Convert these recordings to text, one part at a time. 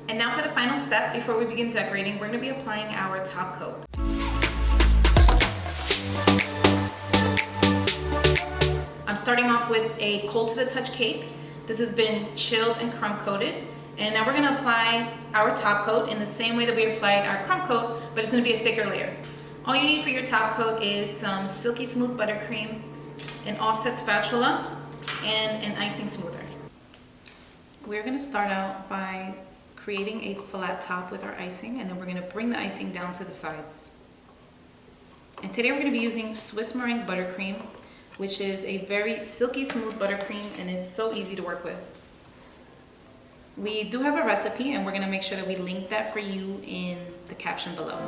And now for the final step, before we begin decorating, we're gonna be applying our top coat. I'm starting off with a cold to the touch cake. This has been chilled and crumb coated. And now we're gonna apply our top coat in the same way that we applied our crumb coat, but it's gonna be a thicker layer. All you need for your top coat is some silky smooth buttercream, an offset spatula, and an icing smoother. We're gonna start out by creating a flat top with our icing, and then we're gonna bring the icing down to the sides. And today we're gonna be using Swiss Meringue Buttercream, which is a very silky smooth buttercream, and it's so easy to work with. We do have a recipe, and we're gonna make sure that we link that for you in the caption below.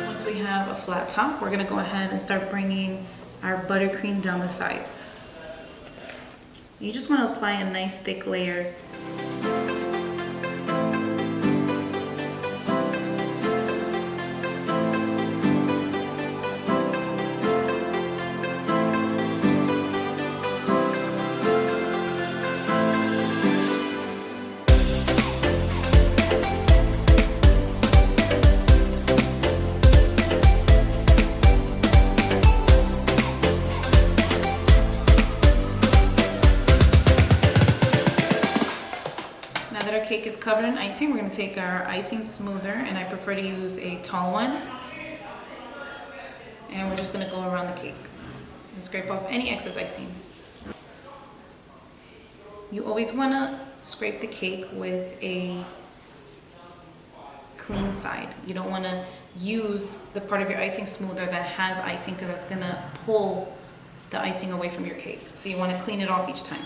Once we have a flat top, we're gonna go ahead and start bringing our buttercream down the sides. You just want to apply a nice thick layer. Now that our cake is covered in icing, we're going to take our icing smoother, and I prefer to use a tall one. And we're just going to go around the cake and scrape off any excess icing. You always want to scrape the cake with a clean side. You don't want to use the part of your icing smoother that has icing, because that's going to pull the icing away from your cake. So you want to clean it off each time.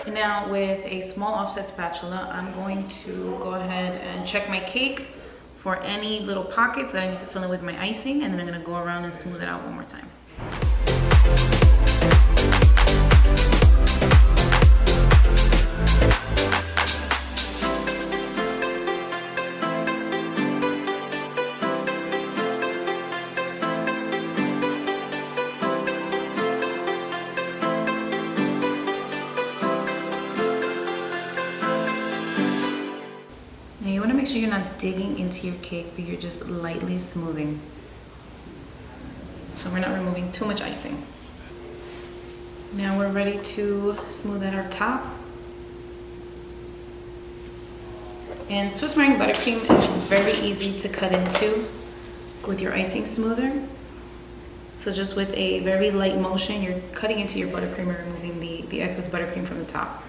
Now with a small offset spatula, I'm going to go ahead and check my cake for any little pockets that I need to fill in with my icing, and then I'm going to go around and smooth it out one more time. Now you want to make sure you're not digging into your cake, but you're just lightly smoothing, so we're not removing too much icing. Now we're ready to smooth out our top. And Swiss Meringue Buttercream is very easy to cut into with your icing smoother. So just with a very light motion, you're cutting into your buttercream and removing the excess buttercream from the top.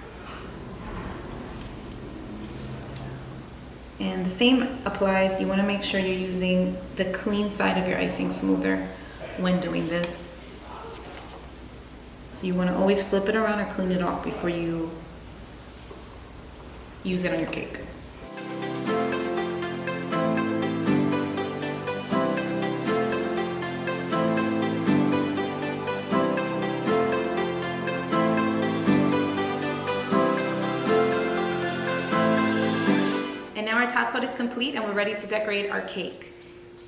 And the same applies. You want to make sure you're using the clean side of your icing smoother when doing this. So you want to always flip it around or clean it off before you use it on your cake. Now our top coat is complete, and we're ready to decorate our cake.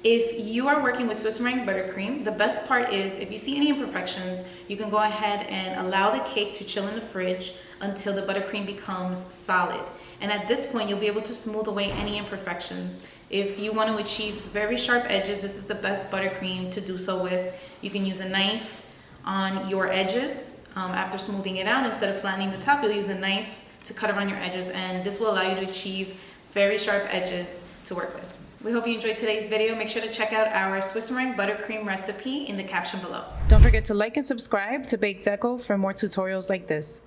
If you are working with Swiss Meringue Buttercream, the best part is if you see any imperfections, you can go ahead and allow the cake to chill in the fridge until the buttercream becomes solid. And at this point, you'll be able to smooth away any imperfections. If you want to achieve very sharp edges, this is the best buttercream to do so with. You can use a knife on your edges. After smoothing it out, instead of flattening the top, you'll use a knife to cut around your edges, and this will allow you to achieve very sharp edges to work with. We hope you enjoyed today's video. Make sure to check out our Swiss Meringue Buttercream recipe in the caption below. Don't forget to like and subscribe to BakeDeco for more tutorials like this.